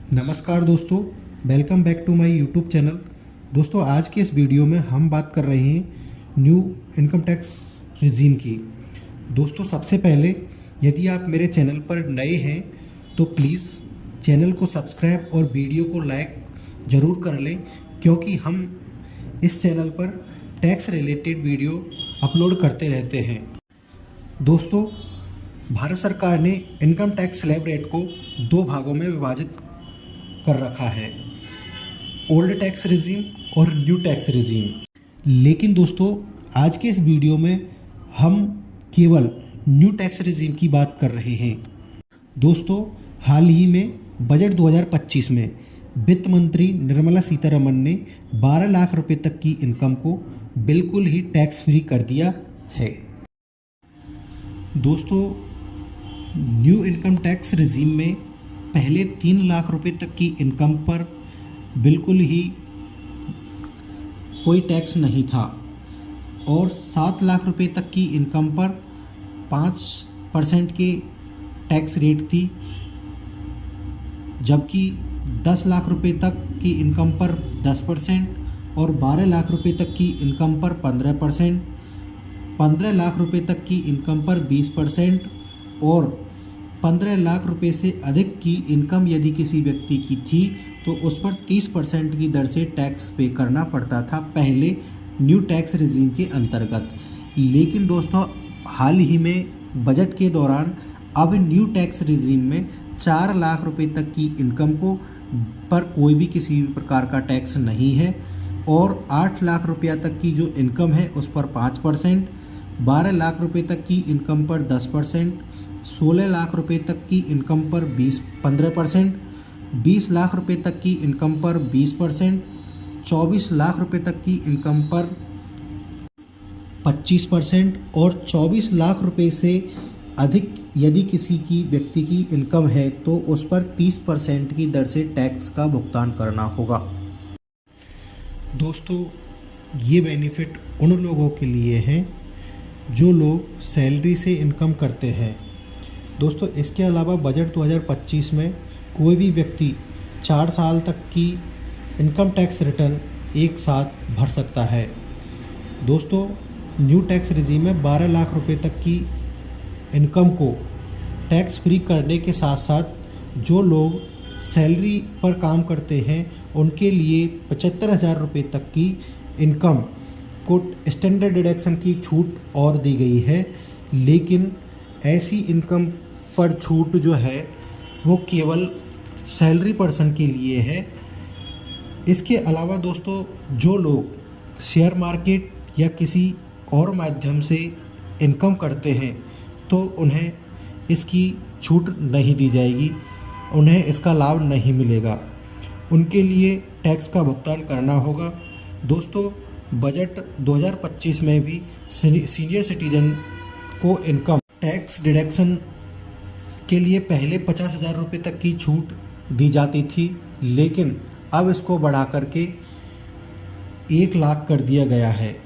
नमस्कार दोस्तों, welcome back to my YouTube channel. दोस्तों, आज के इस वीडियो में हम बात कर रहे हैं न्यू इनकम टैक्स रिजीम की। दोस्तों, सबसे पहले यदि आप मेरे चैनल पर नए हैं तो प्लीज़ चैनल को सब्सक्राइब और वीडियो को लाइक ज़रूर कर लें, क्योंकि हम इस चैनल पर टैक्स रिलेटेड वीडियो अपलोड करते रहते हैं। दोस्तों, भारत सरकार ने इनकम टैक्स स्लैब रेट को दो भागों में विभाजित कर रखा है, ओल्ड टैक्स रिजीम और न्यू टैक्स रिजीम। लेकिन दोस्तों, आज के इस वीडियो में हम केवल न्यू टैक्स रिजीम की बात कर रहे हैं। दोस्तों, हाल ही में बजट 2025 में वित्त मंत्री निर्मला सीतारमण ने 12 लाख रुपए तक की इनकम को बिल्कुल ही टैक्स फ्री कर दिया है। दोस्तों, न्यू इनकम टैक्स रिजीम में पहले 3 लाख रुपए तक की इनकम पर बिल्कुल ही कोई टैक्स नहीं था और 7 लाख रुपए तक की इनकम पर 5% के टैक्स रेट थी, जबकि 10 लाख रुपए तक की इनकम पर 10% और 12 लाख रुपए तक की इनकम पर 15%, 15 लाख रुपए तक की इनकम पर 20% और 15 लाख रुपए से अधिक की इनकम यदि किसी व्यक्ति की थी तो उस पर 30% की दर से टैक्स पे करना पड़ता था पहले न्यू टैक्स रिजीम के अंतर्गत। लेकिन दोस्तों, हाल ही में बजट के दौरान अब न्यू टैक्स रिजीम में 4 लाख रुपए तक की इनकम को पर कोई भी किसी भी प्रकार का टैक्स नहीं है और 8 लाख रुपया तक की जो इनकम है उस पर 5%, 12 लाख रुपए तक की इनकम पर 10%, 16 लाख रुपए तक की इनकम पर 15%, 20 लाख रुपए तक की इनकम पर 20%, 24 लाख रुपए तक की इनकम पर 25% और 24 लाख रुपए से अधिक यदि किसी की व्यक्ति की इनकम है तो उस पर 30% की दर से टैक्स का भुगतान करना होगा। दोस्तों, ये बेनिफिट उन लोगों के लिए है जो लोग सैलरी से इनकम करते हैं। दोस्तों, इसके अलावा बजट 2025 में कोई भी व्यक्ति 4 साल तक की इनकम टैक्स रिटर्न एक साथ भर सकता है। दोस्तों, न्यू टैक्स रिजीम में 12 लाख रुपए तक की इनकम को टैक्स फ्री करने के साथ साथ जो लोग सैलरी पर काम करते हैं उनके लिए 75,000 रुपये तक की इनकम को स्टैंडर्ड डिडक्शन की छूट और दी गई है। लेकिन ऐसी इनकम पर छूट जो है वो केवल सैलरी पर्सन के लिए है। इसके अलावा दोस्तों, जो लोग शेयर मार्केट या किसी और माध्यम से इनकम करते हैं तो उन्हें इसकी छूट नहीं दी जाएगी, उन्हें इसका लाभ नहीं मिलेगा, उनके लिए टैक्स का भुगतान करना होगा। दोस्तों, बजट 2025 में भी सीनियर सिटीजन को इनकम टैक्स डिडक्शन के लिए पहले 50,000 रुपये तक की छूट दी जाती थी, लेकिन अब इसको बढ़ा करके 1 लाख कर दिया गया है।